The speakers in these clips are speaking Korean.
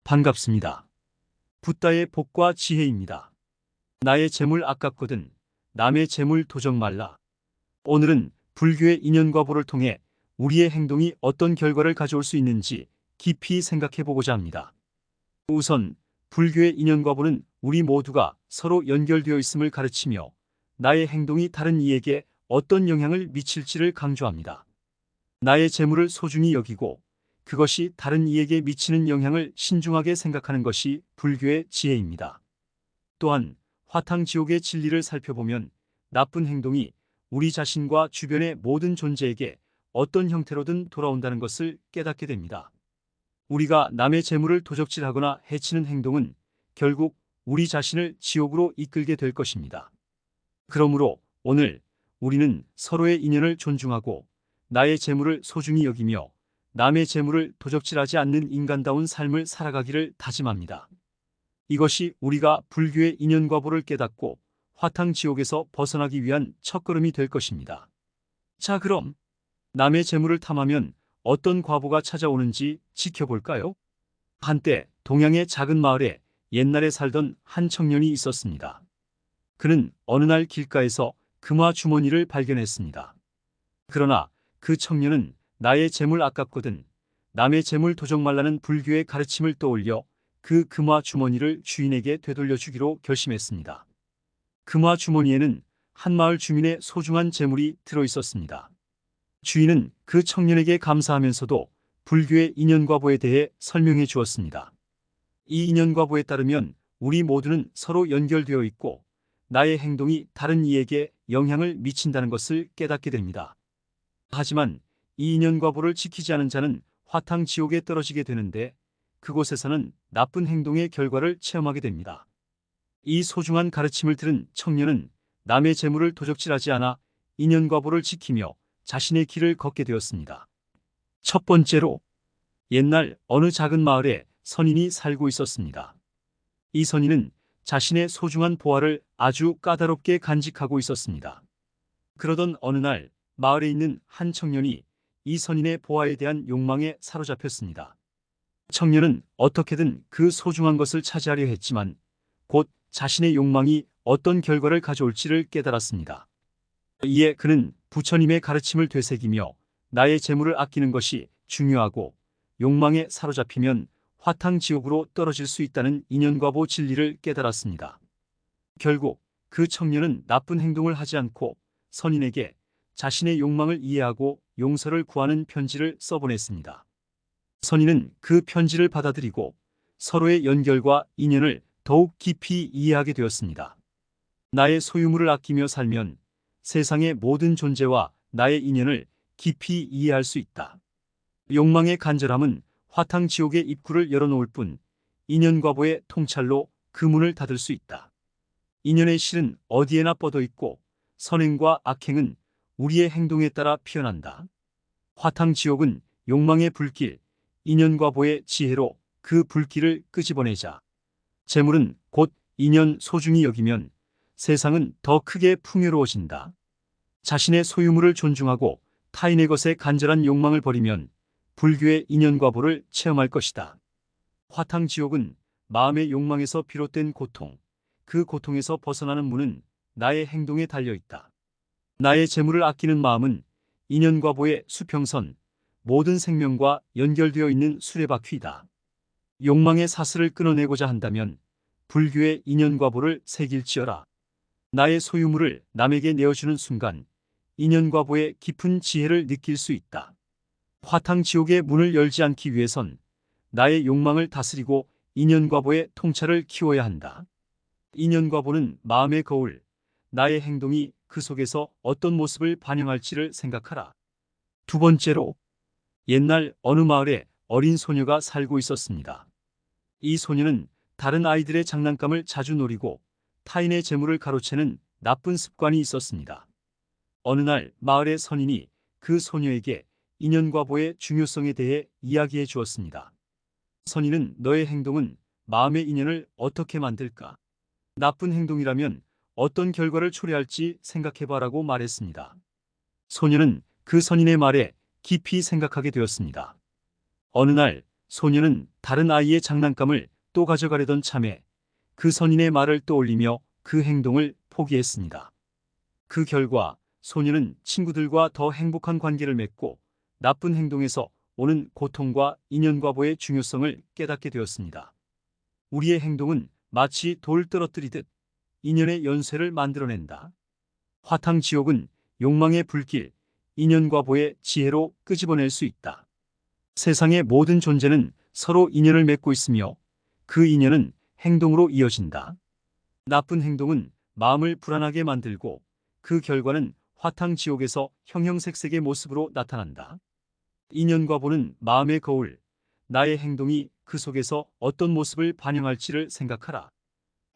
반갑습니다. 붓다의 복과 지혜입니다. 나의 재물 아깝거든 남의 재물 도적 말라. 오늘은 불교의 인연과보를 통해 우리의 행동이 어떤 결과를 가져올 수 있는지 깊이 생각해 보고자 합니다. 우선 불교의 인연과보는 우리 모두가 서로 연결되어 있음을 가르치며 나의 행동이 다른 이에게 어떤 영향을 미칠지를 강조합니다. 나의 재물을 소중히 여기고 그것이 다른 이에게 미치는 영향을 신중하게 생각하는 것이 불교의 지혜입니다. 또한 화탕지옥의 진리를 살펴보면 나쁜 행동이 우리 자신과 주변의 모든 존재에게 어떤 형태로든 돌아온다는 것을 깨닫게 됩니다. 우리가 남의 재물을 도적질하거나 해치는 행동은 결국 우리 자신을 지옥으로 이끌게 될 것입니다. 그러므로 오늘 우리는 서로의 인연을 존중하고 나의 재물을 소중히 여기며 남의 재물을 도적질하지 않는 인간다운 삶을 살아가기를 다짐합니다. 이것이 우리가 불교의 인연과보를 깨닫고 화탕지옥에서 벗어나기 위한 첫걸음이 될 것입니다. 자, 그럼 남의 재물을 탐하면 어떤 과보가 찾아오는지 지켜볼까요? 한때 동양의 작은 마을에 옛날에 살던 한 청년이 있었습니다. 그는 어느 날 길가에서 금화 주머니를 발견했습니다. 그러나 그 청년은 나의 재물 아깝거든 남의 재물 도적 말라는 불교의 가르침을 떠올려 그 금화 주머니를 주인에게 되돌려주기로 결심했습니다. 금화 주머니에는 한 마을 주민의 소중한 재물이 들어있었습니다. 주인은 그 청년에게 감사하면서도 불교의 인연과보에 대해 설명해 주었습니다. 이 인연과보에 따르면 우리 모두는 서로 연결되어 있고 나의 행동이 다른 이에게 영향을 미친다는 것을 깨닫게 됩니다. 하지만 이 인연과보를 지키지 않은 자는 화탕지옥에 떨어지게 되는데 그곳에서는 나쁜 행동의 결과를 체험하게 됩니다. 이 소중한 가르침을 들은 청년은 남의 재물을 도적질하지 않아 인연과보를 지키며 자신의 길을 걷게 되었습니다. 첫 번째로, 옛날 어느 작은 마을에 선인이 살고 있었습니다. 이 선인은 자신의 소중한 보화를 아주 까다롭게 간직하고 있었습니다. 그러던 어느 날 마을에 있는 한 청년이 이 선인의 보화에 대한 욕망에 사로잡혔습니다. 청년은 어떻게든 그 소중한 것을 차지하려 했지만 곧 자신의 욕망이 어떤 결과를 가져올지를 깨달았습니다. 이에 그는 부처님의 가르침을 되새기며 나의 재물을 아끼는 것이 중요하고 욕망에 사로잡히면 화탕지옥으로 떨어질 수 있다는 인연과보 진리를 깨달았습니다. 결국 그 청년은 나쁜 행동을 하지 않고 선인에게 자신의 욕망을 이해하고 용서를 구하는 편지를 써보냈습니다. 선인은 그 편지를 받아들이고 서로의 연결과 인연을 더욱 깊이 이해하게 되었습니다. 나의 소유물을 아끼며 살면 세상의 모든 존재와 나의 인연을 깊이 이해할 수 있다. 욕망의 간절함은 화탕지옥의 입구를 열어놓을 뿐 인연과보의 통찰로 그 문을 닫을 수 있다. 인연의 실은 어디에나 뻗어 있고 선행과 악행은 우리의 행동에 따라 피어난다. 화탕지옥은 욕망의 불길, 인연과보의 지혜로 그 불길을 끄집어내자. 재물은 곧 인연 소중히 여기면 세상은 더 크게 풍요로워진다. 자신의 소유물을 존중하고 타인의 것에 간절한 욕망을 버리면 불교의 인연과보를 체험할 것이다. 화탕지옥은 마음의 욕망에서 비롯된 고통, 그 고통에서 벗어나는 문은 나의 행동에 달려있다. 나의 재물을 아끼는 마음은 인연과보의 수평선, 모든 생명과 연결되어 있는 수레바퀴이다. 욕망의 사슬을 끊어내고자 한다면 불교의 인연과보를 새길지어라. 나의 소유물을 남에게 내어주는 순간 인연과보의 깊은 지혜를 느낄 수 있다. 화탕지옥의 문을 열지 않기 위해선 나의 욕망을 다스리고 인연과보의 통찰을 키워야 한다. 인연과보는 마음의 거울, 나의 행동이 그 속에서 어떤 모습을 반영할지를 생각하라. 두 번째로, 옛날 어느 마을에 어린 소녀가 살고 있었습니다. 이 소녀는 다른 아이들의 장난감을 자주 노리고 타인의 재물을 가로채는 나쁜 습관이 있었습니다. 어느 날 마을의 선인이 그 소녀에게 인연과보의 중요성에 대해 이야기해 주었습니다. 선인은 너의 행동은 마음의 인연을 어떻게 만들까? 나쁜 행동이라면 어떤 결과를 초래할지 생각해봐라고 말했습니다. 소녀는 그 선인의 말에 깊이 생각하게 되었습니다. 어느 날 소녀는 다른 아이의 장난감을 또 가져가려던 참에 그 선인의 말을 떠올리며 그 행동을 포기했습니다. 그 결과 소녀는 친구들과 더 행복한 관계를 맺고 나쁜 행동에서 오는 고통과 인연과보의 중요성을 깨닫게 되었습니다. 우리의 행동은 마치 돌 떨어뜨리듯 인연의 연쇄를 만들어낸다. 화탕지옥은 욕망의 불길, 인연과보의 지혜로 끄집어낼 수 있다. 세상의 모든 존재는 서로 인연을 맺고 있으며 그 인연은 행동으로 이어진다. 나쁜 행동은 마음을 불안하게 만들고 그 결과는 화탕지옥에서 형형색색의 모습으로 나타난다. 인연과보는 마음의 거울, 나의 행동이 그 속에서 어떤 모습을 반영할지를 생각하라.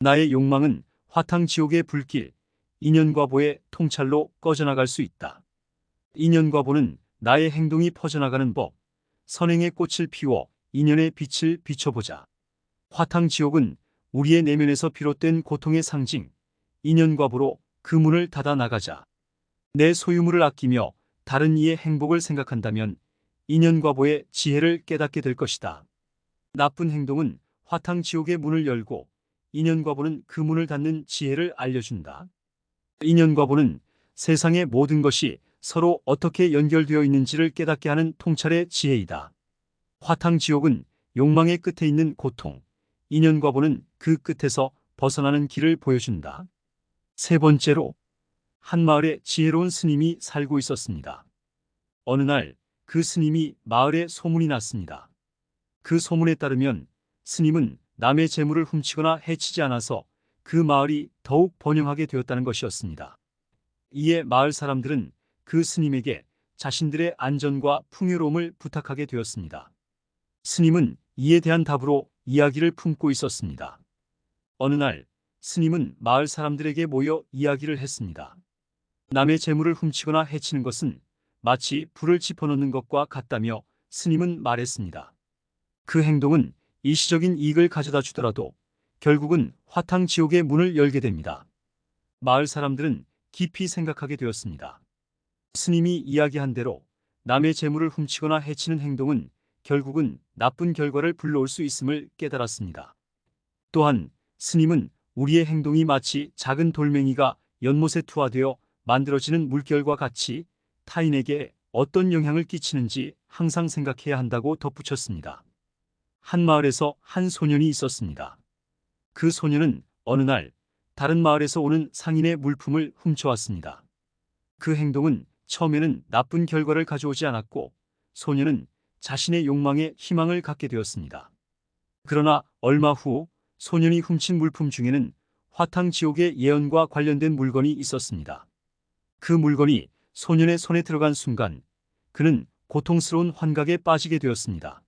나의 욕망은 화탕지옥의 불길, 인연과보의 통찰로 꺼져나갈 수 있다. 인연과보는 나의 행동이 퍼져나가는 법, 선행의 꽃을 피워 인연의 빛을 비춰보자. 화탕지옥은 우리의 내면에서 비롯된 고통의 상징, 인연과보로 그 문을 닫아 나가자. 내 소유물을 아끼며 다른 이의 행복을 생각한다면 인연과보의 지혜를 깨닫게 될 것이다. 나쁜 행동은 화탕지옥의 문을 열고 인연과보는 그 문을 닫는 지혜를 알려준다. 인연과보는 세상의 모든 것이 서로 어떻게 연결되어 있는지를 깨닫게 하는 통찰의 지혜이다. 화탕지옥은 욕망의 끝에 있는 고통, 인연과보는 그 끝에서 벗어나는 길을 보여준다. 세 번째로, 한 마을에 지혜로운 스님이 살고 있었습니다. 어느 날 그 스님이 마을에 소문이 났습니다. 그 소문에 따르면 스님은 남의 재물을 훔치거나 해치지 않아서 그 마을이 더욱 번영하게 되었다는 것이었습니다. 이에 마을 사람들은 그 스님에게 자신들의 안전과 풍요로움을 부탁하게 되었습니다. 스님은 이에 대한 답으로 이야기를 품고 있었습니다. 어느 날 스님은 마을 사람들에게 모여 이야기를 했습니다. 남의 재물을 훔치거나 해치는 것은 마치 불을 지펴놓는 것과 같다며 스님은 말했습니다. 그 행동은 일시적인 이익을 가져다 주더라도 결국은 화탕지옥의 문을 열게 됩니다. 마을 사람들은 깊이 생각하게 되었습니다. 스님이 이야기한 대로 남의 재물을 훔치거나 해치는 행동은 결국은 나쁜 결과를 불러올 수 있음을 깨달았습니다. 또한 스님은 우리의 행동이 마치 작은 돌멩이가 연못에 투하되어 만들어지는 물결과 같이 타인에게 어떤 영향을 끼치는지 항상 생각해야 한다고 덧붙였습니다. 한 마을에서 한 소년이 있었습니다. 그 소년은 어느 날 다른 마을에서 오는 상인의 물품을 훔쳐왔습니다. 그 행동은 처음에는 나쁜 결과를 가져오지 않았고 소년은 자신의 욕망에 희망을 갖게 되었습니다. 그러나 얼마 후 소년이 훔친 물품 중에는 화탕지옥의 예언과 관련된 물건이 있었습니다. 그 물건이 소년의 손에 들어간 순간 그는 고통스러운 환각에 빠지게 되었습니다.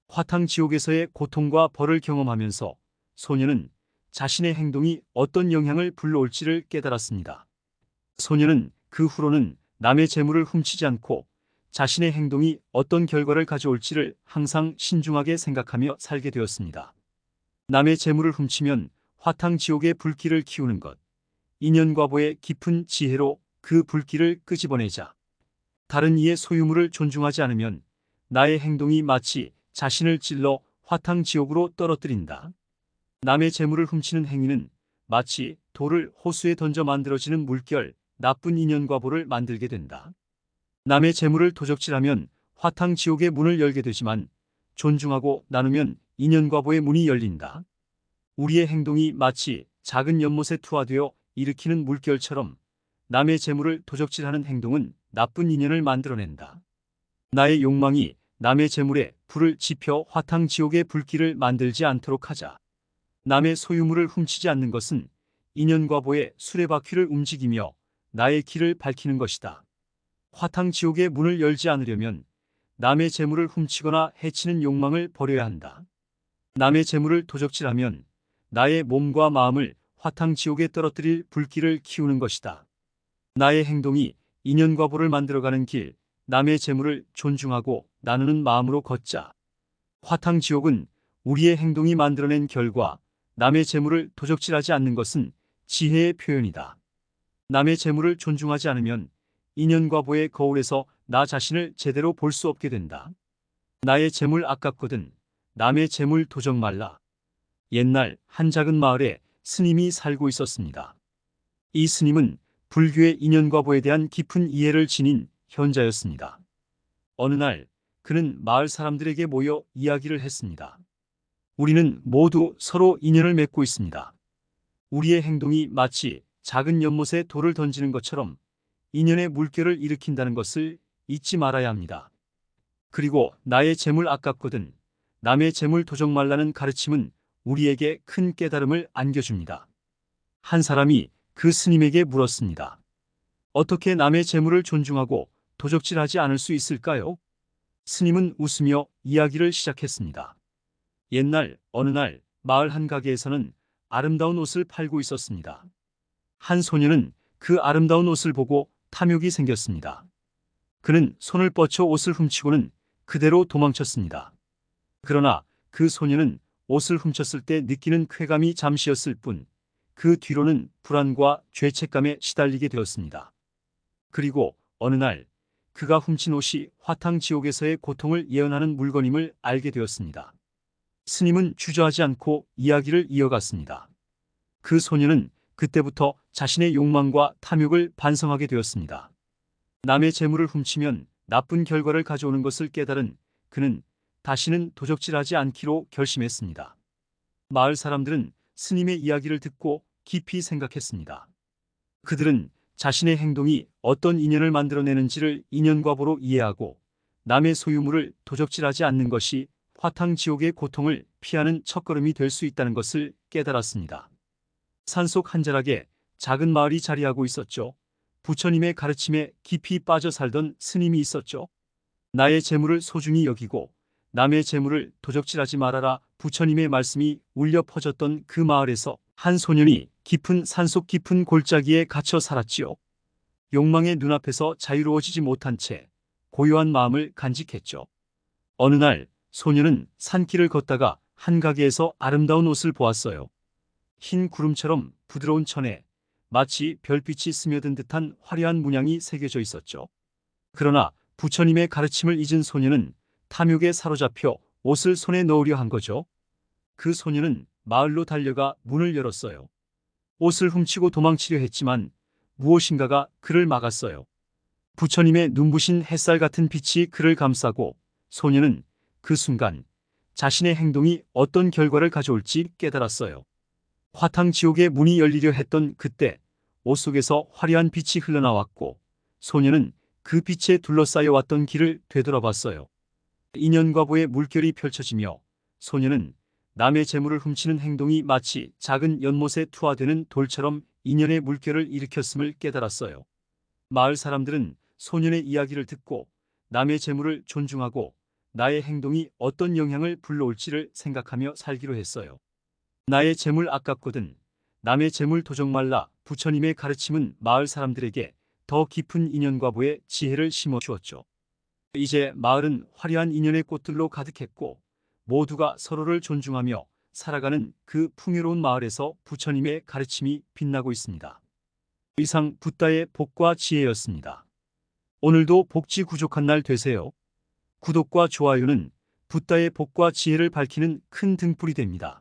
화탕지옥에서의 고통과 벌을 경험하면서 소년은 자신의 행동이 어떤 영향을 불러올지를 깨달았습니다. 소년은 그 후로는 남의 재물을 훔치지 않고 자신의 행동이 어떤 결과를 가져올지를 항상 신중하게 생각하며 살게 되었습니다. 남의 재물을 훔치면 화탕지옥의 불길을 키우는 것, 인연과보의 깊은 지혜로 그 불길을 끄집어내자. 다른 이의 소유물을 존중하지 않으면 나의 행동이 마치 자신을 찔러 화탕지옥으로 떨어뜨린다. 남의 재물을 훔치는 행위는 마치 돌을 호수에 던져 만들어지는 물결, 나쁜 인연과보를 만들게 된다. 남의 재물을 도적질하면 화탕지옥의 문을 열게 되지만 존중하고 나누면 인연과보의 문이 열린다. 우리의 행동이 마치 작은 연못에 투하되어 일으키는 물결처럼 남의 재물을 도적질하는 행동은 나쁜 인연을 만들어낸다. 나의 욕망이 남의 재물에 불을 지펴 화탕지옥의 불길을 만들지 않도록 하자. 남의 소유물을 훔치지 않는 것은 인연과보의 수레바퀴를 움직이며 나의 길을 밝히는 것이다. 화탕지옥의 문을 열지 않으려면 남의 재물을 훔치거나 해치는 욕망을 버려야 한다. 남의 재물을 도적질하면 나의 몸과 마음을 화탕지옥에 떨어뜨릴 불길을 키우는 것이다. 나의 행동이 인연과보를 만들어가는 길, 남의 재물을 존중하고 나누는 마음으로 걷자. 화탕지옥은 우리의 행동이 만들어낸 결과, 남의 재물을 도적질하지 않는 것은 지혜의 표현이다. 남의 재물을 존중하지 않으면 인연과보의 거울에서 나 자신을 제대로 볼 수 없게 된다. 나의 재물 아깝거든 남의 재물 도적 말라. 옛날 한 작은 마을에 스님이 살고 있었습니다. 이 스님은 불교의 인연과보에 대한 깊은 이해를 지닌 현자였습니다. 어느 날 그는 마을 사람들에게 모여 이야기를 했습니다. 우리는 모두 서로 인연을 맺고 있습니다. 우리의 행동이 마치 작은 연못에 돌을 던지는 것처럼 인연의 물결을 일으킨다는 것을 잊지 말아야 합니다. 그리고 나의 재물 아깝거든 남의 재물 도적 말라는 가르침은 우리에게 큰 깨달음을 안겨줍니다. 한 사람이 그 스님에게 물었습니다. 어떻게 남의 재물을 존중하고 도적질하지 않을 수 있을까요? 스님은 웃으며 이야기를 시작했습니다. 옛날 어느 날 마을 한 가게에서는 아름다운 옷을 팔고 있었습니다. 한 소녀는 그 아름다운 옷을 보고 탐욕이 생겼습니다. 그는 손을 뻗쳐 옷을 훔치고는 그대로 도망쳤습니다. 그러나 그 소녀는 옷을 훔쳤을 때 느끼는 쾌감이 잠시였을 뿐 그 뒤로는 불안과 죄책감에 시달리게 되었습니다. 그리고 어느 날 그가 훔친 옷이 화탕지옥에서의 고통을 예언하는 물건임을 알게 되었습니다. 스님은 주저하지 않고 이야기를 이어갔습니다. 그 소녀는 그때부터 자신의 욕망과 탐욕을 반성하게 되었습니다. 남의 재물을 훔치면 나쁜 결과를 가져오는 것을 깨달은 그는 다시는 도적질하지 않기로 결심했습니다. 마을 사람들은 스님의 이야기를 듣고 깊이 생각했습니다. 그들은 자신의 행동이 어떤 인연을 만들어내는지를 인연과보로 이해하고 남의 소유물을 도적질하지 않는 것이 화탕지옥의 고통을 피하는 첫걸음이 될 수 있다는 것을 깨달았습니다. 산속 한 자락에 작은 마을이 자리하고 있었죠. 부처님의 가르침에 깊이 빠져 살던 스님이 있었죠. 나의 재물을 소중히 여기고 남의 재물을 도적질하지 말아라. 부처님의 말씀이 울려 퍼졌던 그 마을에서 한 소년이 깊은 산속 깊은 골짜기에 갇혀 살았지요. 욕망의 눈앞에서 자유로워지지 못한 채 고요한 마음을 간직했죠. 어느 날 소년은 산길을 걷다가 한 가게에서 아름다운 옷을 보았어요. 흰 구름처럼 부드러운 천에 마치 별빛이 스며든 듯한 화려한 문양이 새겨져 있었죠. 그러나 부처님의 가르침을 잊은 소년은 탐욕에 사로잡혀 옷을 손에 넣으려 한 거죠. 그 소년은 마을로 달려가 문을 열었어요. 옷을 훔치고 도망치려 했지만 무엇인가가 그를 막았어요. 부처님의 눈부신 햇살 같은 빛이 그를 감싸고 소년은 그 순간 자신의 행동이 어떤 결과를 가져올지 깨달았어요. 화탕지옥의 문이 열리려 했던 그때 옷 속에서 화려한 빛이 흘러나왔고 소년은 그 빛에 둘러싸여 왔던 길을 되돌아봤어요. 인연과보의 물결이 펼쳐지며 소년은 남의 재물을 훔치는 행동이 마치 작은 연못에 투하되는 돌처럼 인연의 물결을 일으켰음을 깨달았어요. 마을 사람들은 소년의 이야기를 듣고 남의 재물을 존중하고 나의 행동이 어떤 영향을 불러올지를 생각하며 살기로 했어요. 나의 재물 아깝거든 남의 재물 도적 말라. 부처님의 가르침은 마을 사람들에게 더 깊은 인연과보의 지혜를 심어주었죠. 이제 마을은 화려한 인연의 꽃들로 가득했고 모두가 서로를 존중하며 살아가는 그 풍요로운 마을에서 부처님의 가르침이 빛나고 있습니다. 이상 붓다의 복과 지혜였습니다. 오늘도 복지 구족한 날 되세요. 구독과 좋아요는 붓다의 복과 지혜를 밝히는 큰 등불이 됩니다.